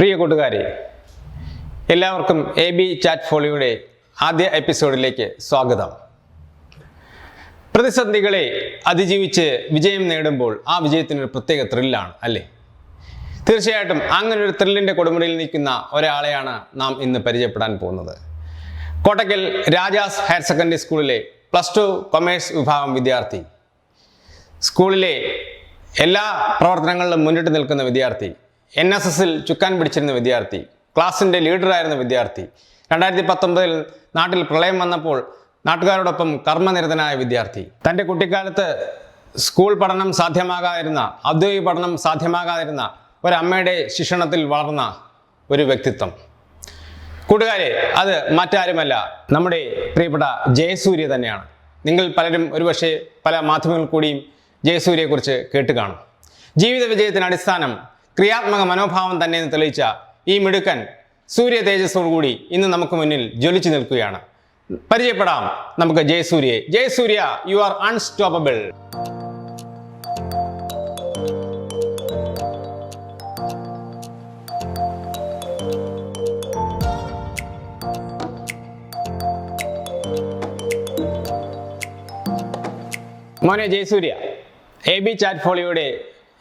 പ്രിയ കൂട്ടുകാരെ, എല്ലാവർക്കും AB chat ഫോളിയോയുടെ ആദ്യ എപ്പിസോഡിലേക്ക് സ്വാഗതം. പ്രതിസന്ധികളെ അതിജീവിച്ച് വിജയം നേടുമ്പോൾ ആ വിജയത്തിനൊരു പ്രത്യേക ത്രില്ലാണ് അല്ലേ? തീർച്ചയായിട്ടും അങ്ങനെ ഒരു ത്രില്ലിൻ്റെ കൊടുമുടിയിൽ നിൽക്കുന്ന ഒരാളെയാണ് നാം ഇന്ന് പരിചയപ്പെടാൻ പോകുന്നത്. കോട്ടക്കൽ രാജാസ് ഹയർ സെക്കൻഡറി സ്കൂളിലെ +2 കൊമേഴ്സ് വിഭാഗം വിദ്യാർത്ഥി, സ്കൂളിലെ എല്ലാ പ്രവർത്തനങ്ങളിലും മുന്നിട്ട് നിൽക്കുന്ന വിദ്യാർത്ഥി, NSSൽ ചുക്കാൻ പിടിച്ചിരുന്ന വിദ്യാർത്ഥി, ക്ലാസിൻ്റെ ലീഡറായിരുന്ന വിദ്യാർത്ഥി, 2019 നാട്ടിൽ പ്രളയം വന്നപ്പോൾ നാട്ടുകാരോടൊപ്പം കർമ്മനിരതനായ വിദ്യാർത്ഥി, തൻ്റെ കുട്ടിക്കാലത്ത് സ്കൂൾ പഠനം സാധ്യമാകാതിരുന്ന, ഔദ്യോഗിക പഠനം സാധ്യമാകാതിരുന്ന ഒരമ്മയുടെ ശിക്ഷണത്തിൽ വളർന്ന ഒരു വ്യക്തിത്വം. കൂട്ടുകാരെ, അത് മറ്റാരുമല്ല, നമ്മുടെ പ്രിയപ്പെട്ട ജയസൂര്യ തന്നെയാണ്. നിങ്ങൾ പലരും ഒരുപക്ഷെ പല മാധ്യമങ്ങളിൽ കൂടിയും ജയസൂര്യയെക്കുറിച്ച് കേട്ട് കാണും. ജീവിത വിജയത്തിന് അടിസ്ഥാനം ക്രിയാത്മക മനോഭാവം തന്നെ എന്ന് തെളിയിച്ച ഈ മിടുക്കൻ സൂര്യ തേജസ്സോടുകൂടി ഇന്ന് നമുക്ക് മുന്നിൽ ജ്വലിച്ചു നിൽക്കുകയാണ്. പരിചയപ്പെടാം നമുക്ക് ജയസൂര്യയെ. Jayasurya, you are unstoppable. മോനെ ജയസൂര്യ, AB ചാറ്റ് ഫോളിയോയുടെ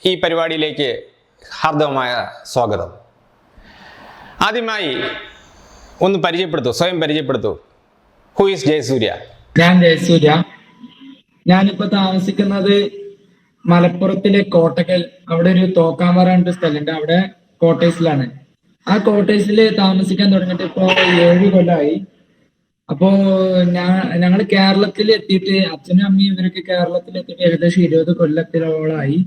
ഈ പരിപാടിയിലേക്ക് ഹാർദവമായ സ്വാഗതം. ആദ്യമായി ഒന്ന് സ്വയം പരിചയപ്പെടുത്തൂ. Who is Jayasurya? ഞാൻ ജയസൂര്യ. ഞാനിപ്പോ താമസിക്കുന്നത് മലപ്പുറത്തിലെ കോട്ടക്കൽ. അവിടെ ഒരു തോക്കാമറ എന്ന സ്ഥലമുണ്ട്, അവിടെ കോട്ടേഴ്സിലാണ്. ആ കോട്ടേഴ്സിൽ താമസിക്കാൻ തുടങ്ങിയിട്ട് ഇപ്പോ 7 കൊല്ലമായി. അപ്പോ ഞങ്ങള് കേരളത്തിൽ എത്തിയിട്ട്, അച്ഛനും അമ്മയും ഇവരൊക്കെ കേരളത്തിൽ എത്തിയിട്ട് ഏകദേശം 20 കൊല്ലത്തിലോളായി.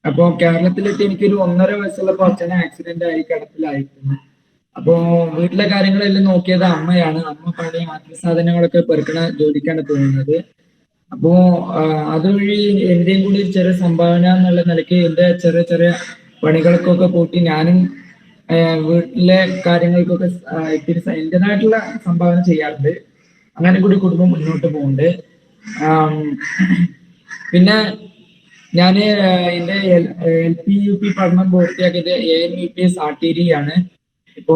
അപ്പോ കേരളത്തിലെത്തി എനിക്കൊരു 1.5 വയസ്സുള്ളപ്പോ അച്ഛനെ ആക്സിഡന്റ് ആയി കിടപ്പിലായിരുന്നു. അപ്പോ വീട്ടിലെ കാര്യങ്ങളെല്ലാം നോക്കിയത് അമ്മയാണ്. അമ്മ പണി ആത്മ സാധനങ്ങളൊക്കെ പെറുക്കണ ജോലിക്കാണ് പോകുന്നത്. അപ്പോ അതുവഴി എന്റെയും കൂടി ചെറിയ സംഭാവന എന്നുള്ള നിലയ്ക്ക് എന്റെ ചെറിയ ചെറിയ പണികൾക്കൊക്കെ കൂട്ടി ഞാനും വീട്ടിലെ കാര്യങ്ങൾക്കൊക്കെ ഇത്തിരി എന്റേതായിട്ടുള്ള സംഭാവന ചെയ്യാറുണ്ട്. അങ്ങനെ കൂടി കുടുംബം മുന്നോട്ട് പോകുന്നുണ്ട്. പിന്നെ ഞാൻ എന്റെ LP UP പഠനം പൂർത്തിയാക്കിയത് ANUPS ആട്ടീരിയാണ്. ഇപ്പോ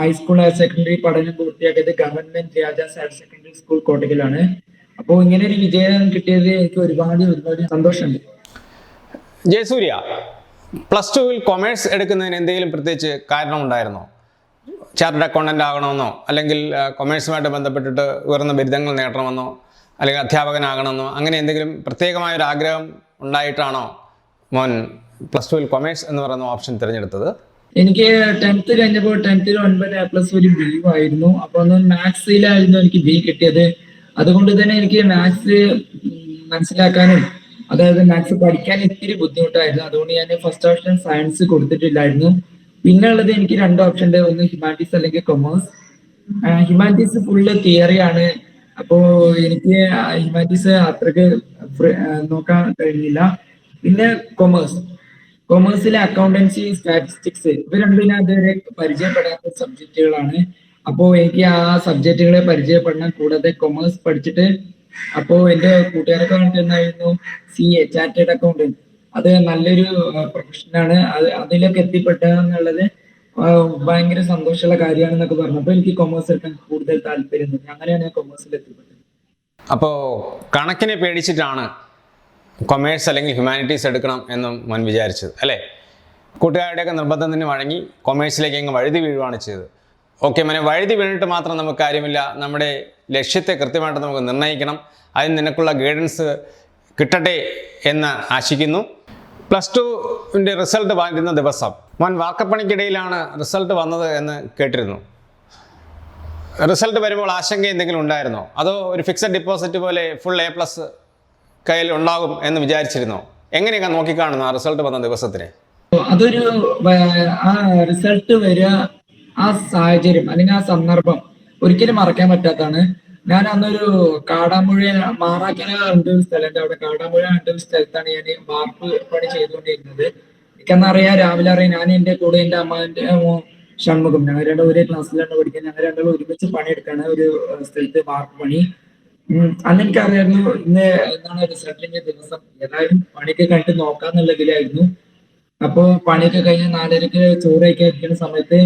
ഹൈസ്കൂൾ ഹയർ സെക്കൻഡറി പഠനം പൂർത്തിയാക്കിയത് government Rajas higher secondary school കോട്ടക്കലാണ്. അപ്പോ ഇങ്ങനെ ഒരു വിജയം കിട്ടിയത് എനിക്ക് ഒരുപാട് സന്തോഷമുണ്ട്. ജയസൂര്യ, +2 കൊമേഴ്സ് എടുക്കുന്നതിന് എന്തെങ്കിലും പ്രത്യേകിച്ച് കാരണം ഉണ്ടായിരുന്നോ? ചാർട്ടേഡ് അക്കൗണ്ടന്റ് ആകണമെന്നോ, അല്ലെങ്കിൽ കൊമേഴ്സുമായിട്ട് ബന്ധപ്പെട്ടിട്ട് ഉയർന്ന ബിരുദങ്ങൾ നേടണമെന്നോ, അല്ലെങ്കിൽ അധ്യാപകനാകണമെന്നോ, അങ്ങനെ എന്തെങ്കിലും പ്രത്യേകമായൊരു ആഗ്രഹം ഉണ്ടായിട്ടാണോ മോൻ +2 കൊമേഴ്സ് എന്ന് പറയുന്ന ഓപ്ഷൻ തിരഞ്ഞെടുത്തത്? എനിക്ക് 10th കഴിഞ്ഞപ്പോൾ 10th 9A+ ഒരു B ആയിരുന്നു. അപ്പൊ ഒന്ന് മാത്സിലായിരുന്നു എനിക്ക് B കിട്ടിയത്. അതുകൊണ്ട് തന്നെ എനിക്ക് മാത്സ് മനസ്സിലാക്കാനും, അതായത് മാത്സ് പഠിക്കാൻ ഇത്തിരി ബുദ്ധിമുട്ടായിരുന്നു. അതുകൊണ്ട് ഞാൻ ഫസ്റ്റ് ഓപ്ഷൻ സയൻസ് കൊടുത്തിട്ടില്ലായിരുന്നു. പിന്നെ ഉള്ളത് എനിക്ക് 2 ഓപ്ഷൻ ഉണ്ട്, ഒന്ന് ഹ്യൂമാനിറ്റീസ് അല്ലെങ്കിൽ കൊമേഴ്സ്. Humanities full തിയറിയാണ്. അപ്പോ എനിക്ക് ഹ്യൂമാനിറ്റീസ് അത്രക്ക് നോക്കാൻ കഴിഞ്ഞില്ല. പിന്നെ കൊമേഴ്സിലെ അക്കൗണ്ടൻസി, സ്റ്റാറ്റിസ്റ്റിക്സ്, ഇവ രണ്ടും ഞാൻ അതുവരെ പരിചയപ്പെടാത്ത സബ്ജക്റ്റുകളാണ്. അപ്പോ എനിക്ക് ആ സബ്ജക്റ്റുകളെ പരിചയപ്പെടണം. കൂടാതെ കൊമേഴ്സ് പഠിച്ചിട്ട് അപ്പോ എന്റെ കൂട്ടുകാരൊക്കെ കണ്ടിട്ടുണ്ടായിരുന്നു CA, ചാർട്ടേഡ് അക്കൗണ്ടന്റ്. അത് നല്ലൊരു പ്രൊഫഷനാണ്. അതിലൊക്കെ എത്തിപ്പെട്ട എന്നുള്ളത് ഭയങ്കര സന്തോഷമുള്ള കാര്യമാണെന്നൊക്കെ പറഞ്ഞു. അപ്പൊ എനിക്ക് കൊമേഴ്സ് എടുക്കാൻ കൂടുതൽ താല്പര്യം തോന്നി. അങ്ങനെയാണ് ഞാൻ കൊമേഴ്സിൽ എത്തിപ്പെട്ടത്. അപ്പോൾ കണക്കിനെ പേടിച്ചിട്ടാണ് കൊമേഴ്സ് അല്ലെങ്കിൽ ഹ്യൂമാനിറ്റീസ് എടുക്കണം എന്നും മോൻ വിചാരിച്ചത് അല്ലേ? കൂട്ടുകാരുടെയൊക്കെ നിർബന്ധത്തിന് വഴങ്ങി കൊമേഴ്സിലേക്ക് അങ്ങ് വഴുതി വീഴുകയാണ് ചെയ്തത്. ഓക്കെ മോനെ, വഴുതി വീണിട്ട് മാത്രം നമുക്ക് കാര്യമില്ല. നമ്മുടെ ലക്ഷ്യത്തെ കൃത്യമായിട്ട് നമുക്ക് നിർണ്ണയിക്കണം. അതിന് നിനക്കുള്ള ഗൈഡൻസ് കിട്ടട്ടെ എന്ന് ആശിക്കുന്നു. +2 റിസൾട്ട് വരുന്ന ദിവസം മോൻ വാർക്കപ്പണിക്കിടയിലാണ് റിസൾട്ട് വന്നത് എന്ന് കേട്ടിരുന്നു. റിസൾട്ട് വരുമ്പോൾ ആശങ്ക എന്തെങ്കിലും ഉണ്ടായിരുന്നോ? അതോ ഒരു ഫിക്സഡ് ഡിപ്പോസിറ്റ് പോലെ ഫുൾ A+ കയ്യിൽ ഉണ്ടാകും എന്ന് വിചാരിച്ചിരുന്നോ? എങ്ങനെയൊക്കെ നോക്കിക്കാണുന്നു ആ റിസൾട്ട് വന്ന ദിവസത്തിനെ? അതൊരു ആ റിസൾട്ട് വരിക, ആ സാഹചര്യം അല്ലെങ്കിൽ ആ സന്ദർഭം ഒരിക്കലും മറക്കാൻ പറ്റാത്തതാണ്. ഞാൻ അന്നൊരു കാടാമ്പുഴ, മാറാക്കര എന്ന ഒരു സ്ഥലത്ത്, അവിടെ കാടാമ്പുഴ എന്ന ഒരു സ്ഥലത്താണ് ഞാൻ വാർപ്പ് പണി ചെയ്തുകൊണ്ടിരുന്നത്. എനിക്കെന്നറിയാം, രാവിലെ അറിയാം, ഞാൻ എന്റെ കൂടെ എന്റെ അമ്മാന്റെ ഷൺമുഖം, ഞങ്ങൾ രണ്ടും ഒരേ ക്ലാസ്സിലാണ് പഠിക്കുന്നത്. ഞങ്ങൾ രണ്ടും ഒരുമിച്ച് പണിയെടുക്കാണ് ഒരു സ്ഥലത്ത് വാർപ്പ് പണി. അന്ന് എനിക്കറിയായിരുന്നു ഇന്ന് എന്നാണ് റിസൾട്ടിന്റെ ദിവസം. ഏതായാലും പണിയൊക്കെ കണ്ടിട്ട് നോക്കാന്നുള്ളതിലായിരുന്നു. അപ്പോ പണിയൊക്കെ കഴിഞ്ഞ് 4:30 ചോറ് കഴിക്കാൻ ഇരിക്കുന്ന സമയത്ത്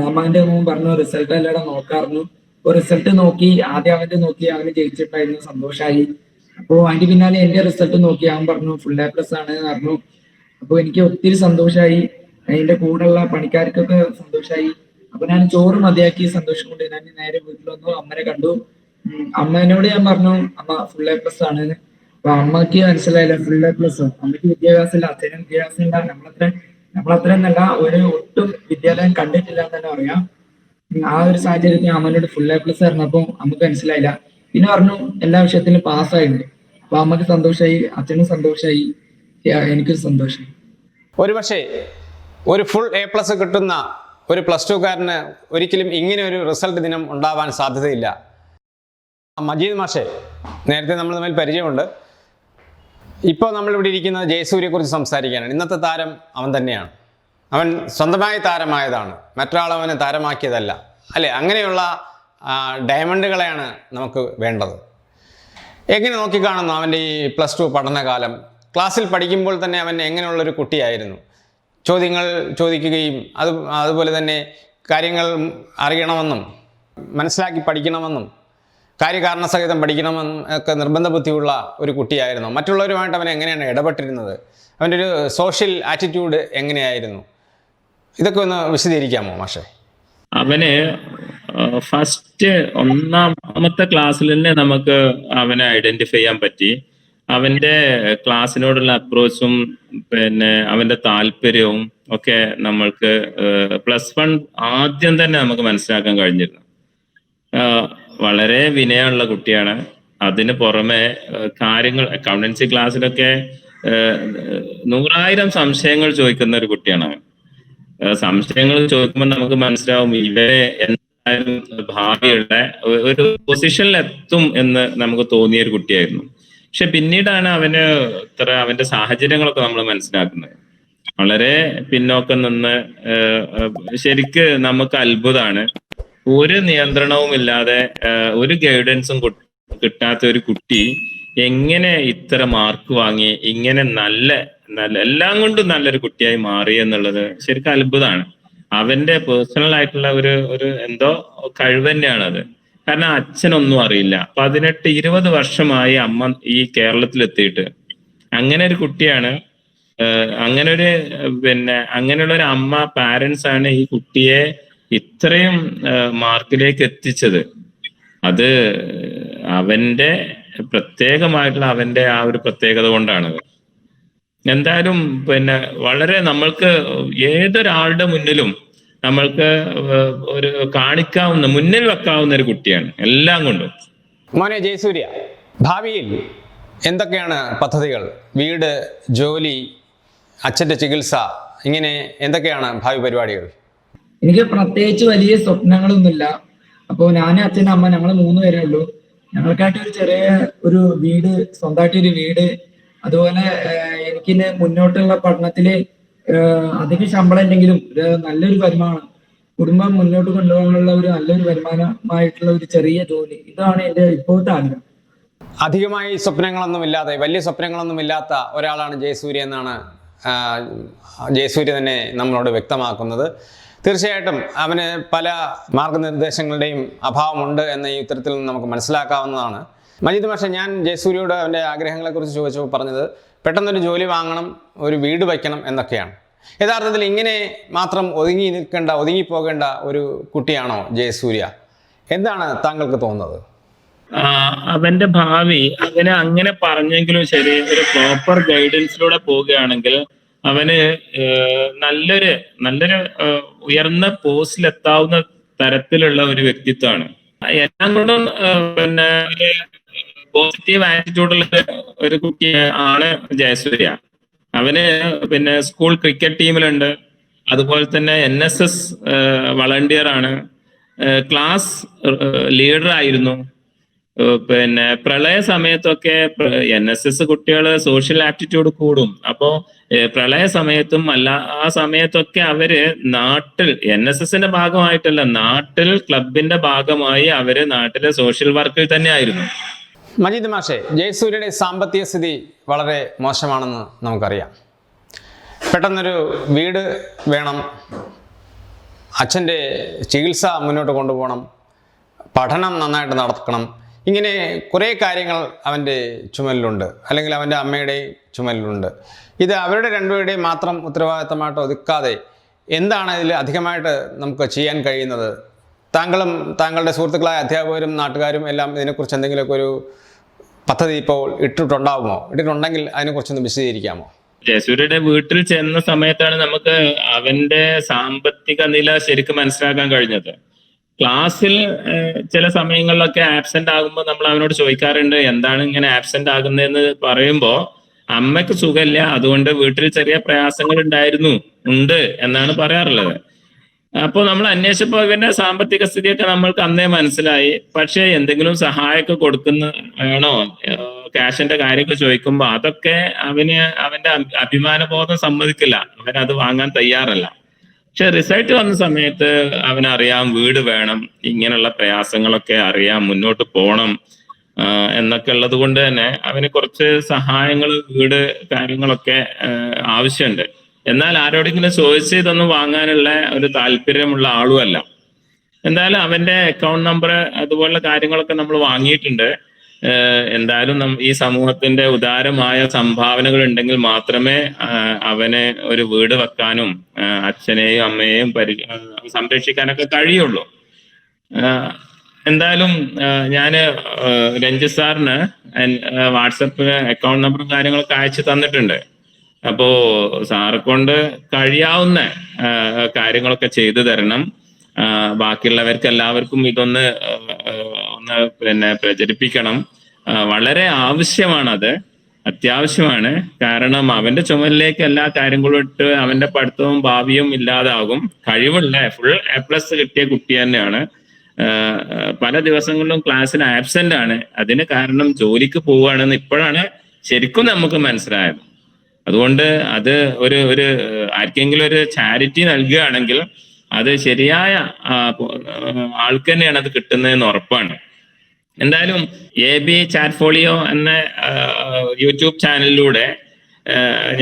അമ്മാന്റെ മോൻ പറഞ്ഞു റിസൾട്ട് എല്ലാവരും നോക്കാറുന്നു. അപ്പൊ റിസൾട്ട് നോക്കി, ആദ്യം അവന്റെ നോക്കി, അവന് ജയിച്ചിട്ടായിരുന്നു, സന്തോഷായി. അപ്പോ അതിന്റെ പിന്നാലെ എന്റെ റിസൾട്ട് നോക്കി, അവൻ പറഞ്ഞു full A+ ആണ് എന്ന് പറഞ്ഞു. അപ്പൊ എനിക്ക് ഒത്തിരി സന്തോഷായി, അതിന്റെ കൂടെയുള്ള പണിക്കാർക്കൊക്കെ സന്തോഷായി. അപ്പൊ ഞാൻ ചോറ് മതിയാക്കി സന്തോഷം കൊണ്ട് ഞാൻ നേരെ വീട്ടിൽ വന്നു, അമ്മനെ കണ്ടു. അമ്മേനോട് ഞാൻ പറഞ്ഞു അമ്മ full A+ ആണ്. അപ്പൊ അമ്മക്ക് മനസ്സിലായില്ല full A+. അമ്മയ്ക്ക് വിദ്യാഭ്യാസമില്ല, അച്ഛനും വിദ്യാഭ്യാസമില്ല, നമ്മളത്ര എന്നല്ല, ഒരു ഒട്ടും വിദ്യാലയം കണ്ടിട്ടില്ല എന്ന് തന്നെ പറയാം. ആ ഒരു സാഹചര്യത്തിൽ അമ്മനോട് full A+ പറഞ്ഞപ്പോ അമ്മക്ക് മനസ്സിലായില്ല. പിന്നെ പറഞ്ഞു എല്ലാ വിഷയത്തിലും പാസ്സായിട്ടുണ്ട്. അപ്പൊ അമ്മക്ക് സന്തോഷായി, അച്ഛനും സന്തോഷായി, എനിക്കും സന്തോഷായി. ഒരുപക്ഷെ ഒരു ഫുൾ A+ കിട്ടുന്ന ഒരു +2കാരന് ഒരിക്കലും ഇങ്ങനെ ഒരു റിസൾട്ട് ദിനം ഉണ്ടാവാൻ സാധ്യതയില്ല. മജീദ് മാഷെ, നേരത്തെ നമ്മൾ തമ്മിൽ പരിചയമുണ്ട്. ഇപ്പോൾ നമ്മളിവിടെ ഇരിക്കുന്നത് ജയസൂര്യയെക്കുറിച്ച് സംസാരിക്കാനാണ്. ഇന്നത്തെ താരം അവൻ തന്നെയാണ്. അവൻ സ്വന്തമായി താരമായതാണ്, മറ്റൊരാളവനെ താരമാക്കിയതല്ല, അല്ലേ? അങ്ങനെയുള്ള ഡയമണ്ടുകളെയാണ് നമുക്ക് വേണ്ടത്. എങ്ങനെ നോക്കിക്കാണുന്നു അവൻ്റെ ഈ +2 പഠനകാലം? ക്ലാസ്സിൽ പഠിക്കുമ്പോൾ തന്നെ അവൻ എങ്ങനെയുള്ളൊരു കുട്ടിയായിരുന്നു? ചോദ്യങ്ങൾ ചോദിക്കുകയും അതുപോലെ തന്നെ കാര്യങ്ങൾ അറിയണമെന്നും മനസ്സിലാക്കി പഠിക്കണമെന്നും കാര്യകാരണസഹിതം പഠിക്കണമെന്നും ഒക്കെ നിർബന്ധ ബുദ്ധിയുള്ള ഒരു കുട്ടിയായിരുന്നു. മറ്റുള്ളവരുമായിട്ട് അവൻ എങ്ങനെയാണ് ഇടപെട്ടിരുന്നത്? അവൻ്റെ ഒരു സോഷ്യൽ ആറ്റിറ്റ്യൂഡ് എങ്ങനെയായിരുന്നു? ഇതൊക്കെ ഒന്ന് വിശദീകരിക്കാമോ മാഷെ? അവന് ഫസ്റ്റ് ഒന്നാമത്തെ ക്ലാസ്സിൽ തന്നെ നമുക്ക് അവനെ ഐഡന്റിഫൈ ചെയ്യാൻ പറ്റി. അവന്റെ ക്ലാസ്സിനോടുള്ള അപ്രോച്ചും പിന്നെ അവന്റെ താല്പര്യവും ഒക്കെ നമ്മൾക്ക് +1 ആദ്യം തന്നെ നമുക്ക് മനസ്സിലാക്കാൻ കഴിഞ്ഞിരുന്നു. വളരെ വിനയമുള്ള കുട്ടിയാണ്. അതിന് പുറമെ കാര്യങ്ങൾ അക്കൗണ്ടൻസി ക്ലാസ്സിലൊക്കെ 100,000 സംശയങ്ങൾ ചോദിക്കുന്ന ഒരു കുട്ടിയാണ് അവൻ. സംശയങ്ങൾ ചോദിക്കുമ്പോൾ നമുക്ക് മനസ്സിലാവും ഇവരെ എന്തായാലും ഭാവിയുള്ള ഒരു പൊസിഷനിൽ എത്തും എന്ന് നമുക്ക് തോന്നിയ ഒരു കുട്ടിയായിരുന്നു. പക്ഷെ പിന്നീടാണ് അവന്റെ സാഹചര്യങ്ങളൊക്കെ നമ്മൾ മനസ്സിലാക്കുന്നത്. വളരെ പിന്നോക്കം നിന്ന് ശരിക്ക് നമുക്ക് അത്ഭുതമാണ്. ഒരു നിയന്ത്രണവും ഇല്ലാതെ ഒരു ഗൈഡൻസും കിട്ടാത്ത ഒരു കുട്ടി എങ്ങനെ ഇത്ര മാർക്ക് വാങ്ങി ഇങ്ങനെ നല്ല എല്ലാം കൊണ്ടും നല്ലൊരു കുട്ടിയായി മാറി എന്നുള്ളത് ശരിക്കും അത്ഭുതമാണ്. അവന്റെ പേഴ്സണൽ ആയിട്ടുള്ള ഒരു എന്തോ കഴിവ് തന്നെയാണ് അത്. കാരണം അച്ഛനൊന്നും അറിയില്ല. 18-20 വർഷമായി അമ്മ ഈ കേരളത്തിലെത്തിയിട്ട്. അങ്ങനെ ഒരു കുട്ടിയാണ്, അങ്ങനെയുള്ള ഒരു അമ്മ, പാരന്റ്സ് ആണ് ഈ കുട്ടിയെ ഇത്രയും മാർക്കിലേക്ക് എത്തിച്ചത്. അത് അവന്റെ പ്രത്യേകമായിട്ടുള്ള അവന്റെ ആ ഒരു പ്രത്യേകത കൊണ്ടാണ്. എന്തായാലും വളരെ നമ്മൾക്ക് ഏതൊരാളുടെ മുന്നിലും നമ്മൾക്ക് ഒരു കാണിക്കാവുന്ന, മുന്നിൽ വെക്കാവുന്ന ഒരു കുട്ടിയാണ് എല്ലാം കൊണ്ടും. മോനെ ജയസൂര്യ, ഭാവിയിൽ എന്തൊക്കെയാണ് പദ്ധതികൾ? വീട്, ജോലി, അച്ഛൻ്റെ ചികിത്സ, ഇങ്ങനെ എന്തൊക്കെയാണ് ഭാവി പരിപാടികൾ? എനിക്ക് പ്രത്യേകിച്ച് വലിയ സ്വപ്നങ്ങളൊന്നുമില്ല. അപ്പോ ഞാൻ, അച്ഛൻ, അമ്മ, ഞങ്ങൾ 3 പേരേ ഉള്ളൂ. ഞങ്ങൾക്കായിട്ട് ഒരു ചെറിയ ഒരു വീട്, സ്വന്തമായിട്ടൊരു വീട്, അതുപോലെ എനിക്കിന് മുന്നോട്ടുള്ള പഠനത്തില് അധികം ശമ്പളം ഇല്ലെങ്കിലും നല്ലൊരു വരുമാനം, കുടുംബം മുന്നോട്ട് കൊണ്ടുപോകാനുള്ള ഒരു നല്ലൊരു വരുമാനമായിട്ടുള്ള ഒരു ചെറിയ ജോലി, ഇതാണ് എൻ്റെ ഇപ്പോഴത്തെ ആഗ്രഹം. അധികമായി സ്വപ്നങ്ങളൊന്നുമില്ലാതെ, വലിയ സ്വപ്നങ്ങളൊന്നുമില്ലാത്ത ഒരാളാണ് ജയസൂര്യ എന്നാണ് ജയസൂര്യ തന്നെ നമ്മളോട് വ്യക്തമാക്കുന്നത്. തീർച്ചയായിട്ടും അവന് പല മാർഗനിർദ്ദേശങ്ങളുടെയും അഭാവമുണ്ട് എന്ന ഈ ഉത്തരത്തിൽ നിന്ന് നമുക്ക് മനസ്സിലാക്കാവുന്നതാണ്. മജീദ് മാഷെ, ഞാൻ ജയസൂര്യയോട് അവൻ്റെ ആഗ്രഹങ്ങളെക്കുറിച്ച് ചോദിച്ചപ്പോൾ പറഞ്ഞത് പെട്ടെന്നൊരു ജോലി വാങ്ങണം, ഒരു വീട് വയ്ക്കണം എന്നൊക്കെയാണ്. യഥാർത്ഥത്തിൽ ഇങ്ങനെ മാത്രം ഒതുങ്ങിപ്പോകേണ്ട ഒരു കുട്ടിയാണോ ജയസൂര്യ? എന്താണ് താങ്കൾക്ക് തോന്നുന്നത്? അവന്റെ ഭാവി അവന് അങ്ങനെ പറഞ്ഞെങ്കിലും ശരി, ഒരു പ്രോപ്പർ ഗൈഡൻസിലൂടെ പോവുകയാണെങ്കിൽ അവന് നല്ലൊരു ഉയർന്ന പോസ്റ്റിലെത്താവുന്ന തരത്തിലുള്ള ഒരു വ്യക്തിത്വമാണ്. എല്ലാം കൊണ്ടും ഒരു പോസിറ്റീവ് ആറ്റിറ്റ്യൂഡുള്ള ഒരു കുട്ടി ആണ് ജയസൂര്യ. അവന് സ്കൂൾ ക്രിക്കറ്റ് ടീമിലുണ്ട്, അതുപോലെ തന്നെ NSS വളണ്ടിയർ ആണ്, ക്ലാസ് ലീഡർ ആയിരുന്നു. പ്രളയ സമയത്തൊക്കെ NSS കുട്ടികള് സോഷ്യൽ ആപ്റ്റിറ്റ്യൂഡ് കൂടും. അപ്പോ പ്രളയ സമയത്തും ആ സമയത്തൊക്കെ അവര് നാട്ടിൽ NSSന്റെ ഭാഗമായിട്ടല്ല, നാട്ടിൽ ക്ലബിന്റെ ഭാഗമായി അവര് നാട്ടിലെ സോഷ്യൽ വർക്കിൽ തന്നെ ആയിരുന്നു. മജീദ് മാഷെ, ജയസൂര്യയുടെ സാമ്പത്തിക സ്ഥിതി വളരെ മോശമാണെന്ന് നമുക്കറിയാം. പെട്ടെന്നൊരു വീട് വേണം, അച്ഛൻ്റെ ചികിത്സ മുന്നോട്ട് കൊണ്ടുപോകണം, പഠനം നന്നായിട്ട് നടക്കണം. ഇങ്ങനെ കുറേ കാര്യങ്ങൾ അവൻ്റെ ചുമലിലുണ്ട്, അല്ലെങ്കിൽ അവൻ്റെ അമ്മയുടെ ചുമലിലുണ്ട്. ഇത് അവരുടെ രണ്ടുപേരുടെയും മാത്രം ഉത്തരവാദിത്തമായിട്ട് ഒതുക്കാതെ എന്താണ് ഇതിൽ അധികമായിട്ട് നമുക്ക് ചെയ്യാൻ കഴിയുന്നത്? താങ്കളും താങ്കളുടെ സുഹൃത്തുക്കളായ അധ്യാപകരും നാട്ടുകാരും എല്ലാം ഇതിനെക്കുറിച്ച് എന്തെങ്കിലുമൊക്കെ ഒരു പദ്ധതി ഇപ്പോൾ ഇട്ടിട്ടുണ്ടെങ്കിൽ അതിനെക്കുറിച്ചൊന്ന് വിശദീകരിക്കാമോ? ജയസൂര്യയുടെ വീട്ടിൽ ചെന്ന സമയത്താണ് നമുക്ക് അവന്റെ സാമ്പത്തിക നില ശരിക്കും മനസ്സിലാക്കാൻ കഴിഞ്ഞത്. ക്ലാസ്സിൽ ചില സമയങ്ങളിലൊക്കെ ആബ്സെന്റ് ആകുമ്പോൾ നമ്മൾ അവനോട് ചോദിക്കാറുണ്ട്, എന്താണ് ഇങ്ങനെ ആബ്സെന്റ് ആകുന്നതെന്ന് പറയുമ്പോൾ അമ്മയ്ക്ക് സുഖമില്ല, അതുകൊണ്ട് വീട്ടിൽ ചെറിയ പ്രയാസങ്ങൾ ഉണ്ട് എന്നാണ് പറയാറുള്ളത്. അപ്പോൾ നമ്മൾ അന്വേഷിച്ചപ്പോൾ ഇവന്റെ സാമ്പത്തിക സ്ഥിതിയൊക്കെ നമ്മൾക്ക് അന്നേ മനസ്സിലായി. പക്ഷെ എന്തെങ്കിലും സഹായമൊക്കെ വേണോ, ക്യാഷിന്റെ കാര്യമൊക്കെ ചോദിക്കുമ്പോൾ അതൊക്കെ അവന്റെ അഭിമാനബോധം സമ്മതിക്കില്ല, അവനത് വാങ്ങാൻ തയ്യാറല്ല. പക്ഷെ റിസൾട്ട് വന്ന സമയത്ത് അവനറിയാം വീട് വേണം, ഇങ്ങനെയുള്ള പ്രയാസങ്ങളൊക്കെ അറിയാം, മുന്നോട്ട് പോകണം എന്നൊക്കെ ഉള്ളത് കൊണ്ട് തന്നെ അവന് കുറച്ച് സഹായങ്ങൾ, വീട് കാര്യങ്ങളൊക്കെ ആവശ്യമുണ്ട്. എന്നാൽ ആരോടെങ്കിലും ചോദിച്ച് ഇതൊന്നും വാങ്ങാനുള്ള ഒരു താല്പര്യമുള്ള ആളുമല്ല. എന്തായാലും അവന്റെ അക്കൗണ്ട് നമ്പർ അതുപോലുള്ള കാര്യങ്ങളൊക്കെ നമ്മൾ വാങ്ങിയിട്ടുണ്ട്. എന്തായാലും ഈ സമൂഹത്തിന്റെ ഉദാരമായ സംഭാവനകൾ ഉണ്ടെങ്കിൽ മാത്രമേ അവന് ഒരു വീട് വെക്കാനും അച്ഛനെയും അമ്മയെയും സംരക്ഷിക്കാനൊക്കെ കഴിയുള്ളൂ. എന്തായാലും ഞാന് രഞ്ജിത്ത് സാറിന് വാട്സപ്പിൽ അക്കൗണ്ട് നമ്പറും കാര്യങ്ങളൊക്കെ അയച്ചു തന്നിട്ടുണ്ട്. അപ്പോ സാറെ കൊണ്ട് കഴിയാവുന്ന കാര്യങ്ങളൊക്കെ ചെയ്തു തരണം. ബാക്കിയുള്ളവർക്ക് എല്ലാവർക്കും ഇതൊന്ന് പ്രചരിപ്പിക്കണം. വളരെ ആവശ്യമാണത്, അത്യാവശ്യമാണ്. കാരണം അവന്റെ ചുമലിലേക്ക് എല്ലാ കാര്യങ്ങളും ഇട്ട് അവന്റെ പഠിത്തവും ഭാവിയും ഇല്ലാതാകും. കഴിവുള്ള ഫുൾ A+ കിട്ടിയ കുട്ടി തന്നെയാണ്. പല ദിവസങ്ങളിലും ക്ലാസ്സിൽ ആബ്സെന്റ് ആണ്. അതിന് കാരണം ജോലിക്ക് പോവുകയാണെന്ന് ഇപ്പോഴാണ് ശരിക്കും നമുക്ക് മനസ്സിലായത്. അതുകൊണ്ട് അത് ഒരു ആർക്കെങ്കിലും ഒരു ചാരിറ്റി നൽകുകയാണെങ്കിൽ അത് ശരിയായ ആൾക്ക് തന്നെയാണ് അത് കിട്ടുന്നതെന്ന് ഉറപ്പാണ്. എന്തായാലും AB ചാറ്റ്ഫോളിയോ എന്ന യൂട്യൂബ് ചാനലിലൂടെ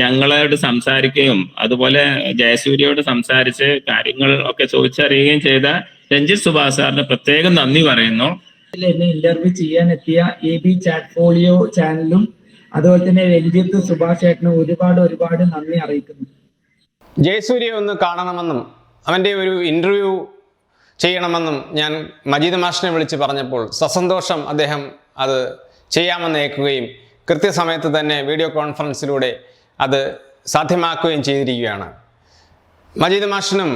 ഞങ്ങളോട് സംസാരിക്കുകയും അതുപോലെ ജയസൂര്യയോട് സംസാരിച്ച് കാര്യങ്ങൾ ഒക്കെ ചോദിച്ചറിയുകയും ചെയ്ത രഞ്ജിത്ത് സുഭാഷ് സാറിന് പ്രത്യേകം നന്ദി പറയുന്നു. എന്നെ ഇന്റർവ്യൂ ചെയ്യാൻ എത്തിയ AB ചാറ്റ്ഫോളിയോ ചാനലും അതുപോലെ തന്നെ രഞ്ജിത്ത് സുഭാഷ് ചേട്ടന് ഒരുപാട് നന്ദി അറിയിക്കുന്നു. ജയസൂര്യ ഒന്ന് കാണണമെന്നും അവൻ്റെ ഒരു ഇൻ്റർവ്യൂ ചെയ്യണമെന്നും ഞാൻ മജീദ് മാഷിനെ വിളിച്ച് പറഞ്ഞപ്പോൾ സസന്തോഷം അദ്ദേഹം അത് ചെയ്യാമെന്ന് ഏൽക്കുകയും കൃത്യസമയത്ത് തന്നെ വീഡിയോ കോൺഫറൻസിലൂടെ അത് സാധ്യമാക്കുകയും ചെയ്തിരിക്കുകയാണ്. മജീദ് മാഷിനും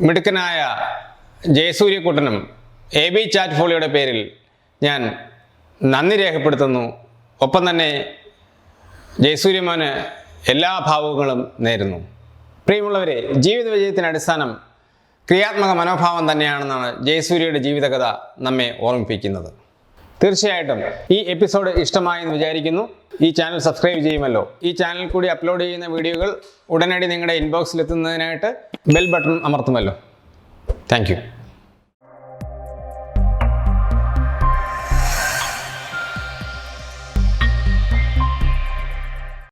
മിടുക്കനായ ജയസൂര്യക്കുട്ടനും AB ചാറ്റ്ഫോളിയോയുടെ പേരിൽ ഞാൻ നന്ദി രേഖപ്പെടുത്തുന്നു. ഒപ്പം തന്നെ ജയസൂര്യമോന് എല്ലാ ഭാവുകങ്ങളും നേരുന്നു. പ്രിയമുള്ളവരെ, ജീവിത വിജയത്തിന് അടിസ്ഥാനം ക്രിയാത്മക മനോഭാവം തന്നെയാണെന്നാണ് ജയസൂര്യയുടെ ജീവിതകഥ നമ്മെ ഓർമ്മിപ്പിക്കുന്നത്. തീർച്ചയായിട്ടും ഈ എപ്പിസോഡ് ഇഷ്ടമായെന്ന് വിചാരിക്കുന്നു. ഈ ചാനൽ സബ്സ്ക്രൈബ് ചെയ്യുമല്ലോ. ഈ ചാനൽ കൂടി അപ്ലോഡ് ചെയ്യുന്ന വീഡിയോകൾ ഉടനടി നിങ്ങളുടെ ഇൻബോക്സിൽ എത്തുന്നതിനായിട്ട് ബെൽ ബട്ടൺ അമർത്തുമല്ലോ. Thank U.